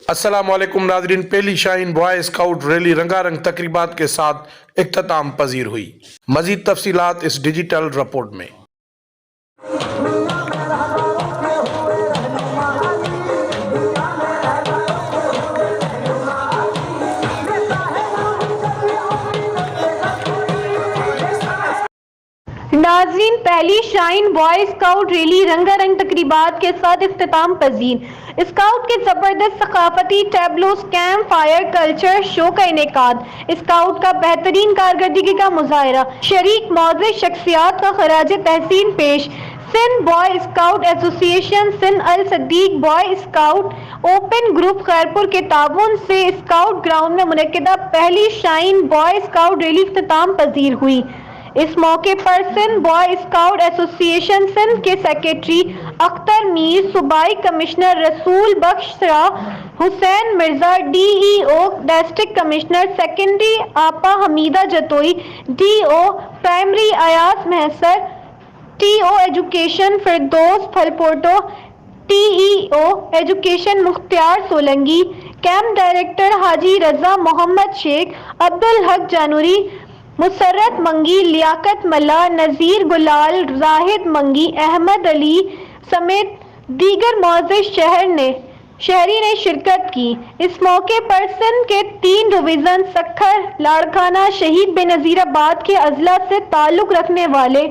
السلام علیکم ناظرین، پہلی شاہین بوائے اسکاؤٹ ریلی رنگا رنگ تقریبات کے ساتھ اختتام پذیر ہوئی۔ مزید تفصیلات اس ڈیجیٹل رپورٹ میں۔ ناظرین، پہلی شاہین بوائے اسکاؤٹ ریلی رنگا رنگ تقریبات کے ساتھ اختتام پذیر۔ اسکاؤٹ کے زبردست ثقافتی ٹیبلوز، کیمپ فائر کلچر شو کا انعقاد، اسکاؤٹ کا بہترین کارکردگی کا مظاہرہ، شریک معزز شخصیات کا خراج تحسین پیش۔ Sindh boy scout association, Sindh Al Siddique boy scout open group Khairpur کے تعاون سے اسکاؤٹ گراؤنڈ میں منعقدہ پہلی شاہین بوائے اسکاؤٹ ریلی اختتام پذیر ہوئی۔ اس موقع پر Sindh boy scout association Sindh کے سیکریٹری اختر میر، صوبائی commissioner Rasool Bux Rah Hussain Mirza, D E O district commissioner secondary آپا Hameeda Jatoi, D O primary Ayaz Mohsar, T O education Firdous Phulpoto, T E O education Mukhtar Solangi, camp director Haji Raza محمد شیخ، عبدالحق جانوری، مسرت منگی، لیاقت ملا، نذیر گلال، زاہد منگی، احمد علی سمیت دیگر معزز شہری نے شرکت کی۔ اس موقع پر سندھ کے 3 ڈویژن سکھر، لاڑکانہ، شہید بے نظیر آباد کے اضلاع سے تعلق رکھنے والے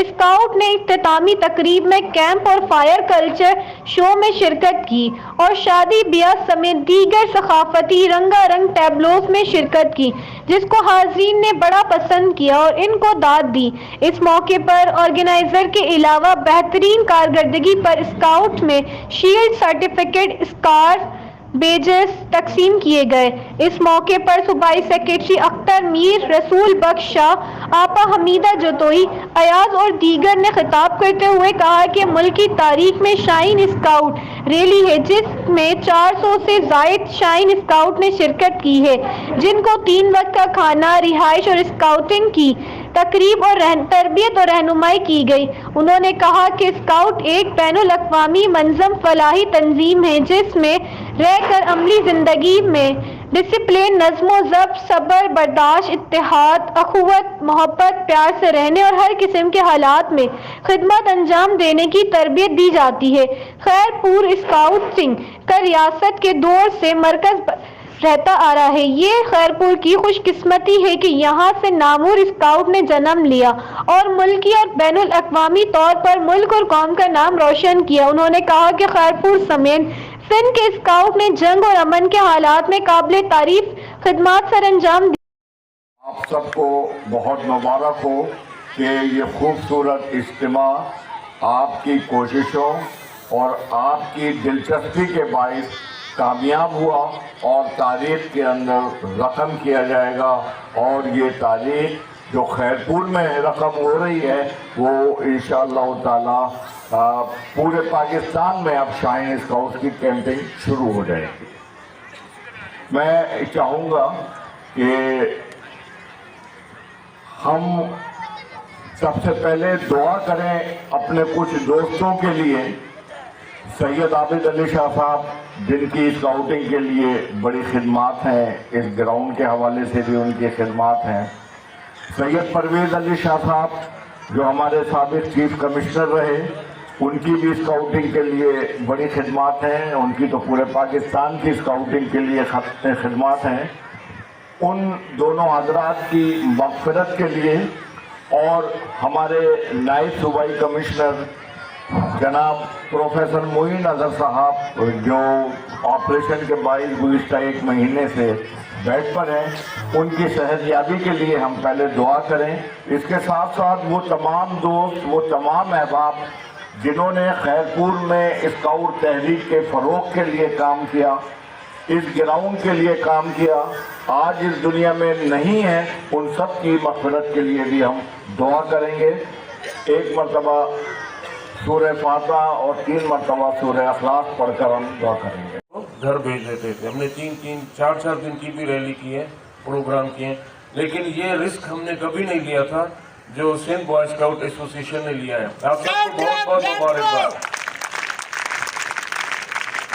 اسکاؤٹ نے اختتامی تقریب میں کیمپ اور فائر کلچر شو میں شرکت کی اور شادی بیاہ سمیت دیگر ثقافتی رنگا رنگ ٹیبلوز میں شرکت کی، جس کو حاضرین نے بڑا پسند کیا اور ان کو داد دی۔ اس موقع پر آرگنائزر کے علاوہ بہترین کارکردگی پر اسکاؤٹ میں شیلڈ، سرٹیفکیٹ، اسکارف، بیجز تقسیم کیے گئے۔ اس موقع پر صوبائی سیکریٹری اختر میر، رسول بخش شاہ، آپا حمیدہ جتوئی، ایاز اور دیگر نے خطاب کرتے ہوئے کہا کہ ملک کی تاریخ میں شاہین اسکاؤٹ ریلی ہے جس میں 400 سے زائد شاہین اسکاؤٹ نے شرکت کی ہے، جن کو 3 وقت کا کھانا، رہائش اور اسکاؤٹنگ کی تقریب اور تربیت اور رہنمائی کی گئی۔ انہوں نے کہا کہ اسکاؤٹ ایک بین الاقوامی منظم فلاحی تنظیم ہے جس میں رہ کر عملی زندگی میں ڈسپلن، نظم و ضبط، صبر، برداشت، اتحاد، اخوت، محبت، پیار سے رہنے اور ہر قسم کے حالات میں خدمت انجام دینے کی تربیت دی جاتی ہے۔ خیرپور اسکاؤٹنگ کا ریاست کے دور سے مرکز رہتا آ رہا ہے۔ یہ خیرپور کی خوش قسمتی ہے کہ یہاں سے نامور اسکاؤٹ نے جنم لیا اور ملکی اور بین الاقوامی طور پر ملک اور قوم کا نام روشن کیا۔ انہوں نے کہا کہ خیرپور سمیت سندھ کے اسکاؤٹ نے جنگ اور امن کے حالات میں قابل تعریف خدمات سر انجام دی۔ آپ سب کو بہت مبارک ہو کہ یہ خوبصورت اجتماع آپ کی کوششوں اور آپ کی دلچسپی کے باعث کامیاب ہوا اور تاریخ کے اندر رقم کیا جائے گا، اور یہ تاریخ جو خیرپور میں رقم ہو رہی ہے وہ انشاءاللہ تعالی پورے پاکستان میں اب شاہین اسکاؤٹ کی کیمپنگ شروع ہو جائے گی۔ میں چاہوں گا کہ ہم سب سے پہلے دعا کریں اپنے کچھ دوستوں کے لیے۔ سید عابد علی شاہ صاحب جن کی اسکاؤٹنگ کے لیے بڑی خدمات ہیں، اس گراؤنڈ کے حوالے سے بھی ان کی خدمات ہیں۔ سید پرویز علی شاہ صاحب جو ہمارے سابق چیف کمشنر رہے، ان کی بھی اسکاؤٹنگ کے لیے بڑی خدمات ہیں، ان کی تو پورے پاکستان کی اسکاؤٹنگ کے لیے خدمات ہیں۔ ان دونوں حضرات کی مغفرت کے لیے اور ہمارے نائب صوبائی کمشنر جناب پروفیسر معین اظہر صاحب جو آپریشن کے باعث گزشتہ 1 مہینے سے بیڈ پر ہیں، ان کی صحت یابی کے لیے ہم پہلے دعا کریں۔ اس کے ساتھ ساتھ وہ تمام دوست، وہ تمام احباب جنہوں نے خیرپور میں اسکاؤٹ تحریک کے فروغ کے لیے کام کیا، اس گراؤنڈ کے لیے کام کیا، آج اس دنیا میں نہیں ہیں، ان سب کی مغفرت کے لیے بھی ہم دعا کریں گے۔ 1 مرتبہ سورہ فاتحہ اور 3 مرتبہ سورہ اخلاص پڑھ کر ہم دعا کریں گے۔ گھر بھیج دیتے تھے، ہم نے 4 دن کی بھی ریلی کی ہے، پروگرام کیے ہیں، لیکن یہ رسک ہم نے کبھی نہیں لیا تھا جو سندھ بوائے اسکاؤٹ ایسوسی ایشن نے لیا ہے۔ آپ سب کو بہت بہت مبارکباد۔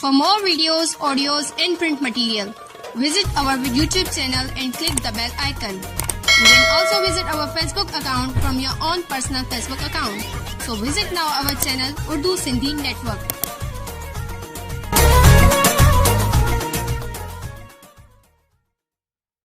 For more videos, audios and print material, visit our YouTube channel and click the bell icon. You can also visit our Facebook account from your own personal Facebook account. So visit now our channel Urdu Sindhi Network.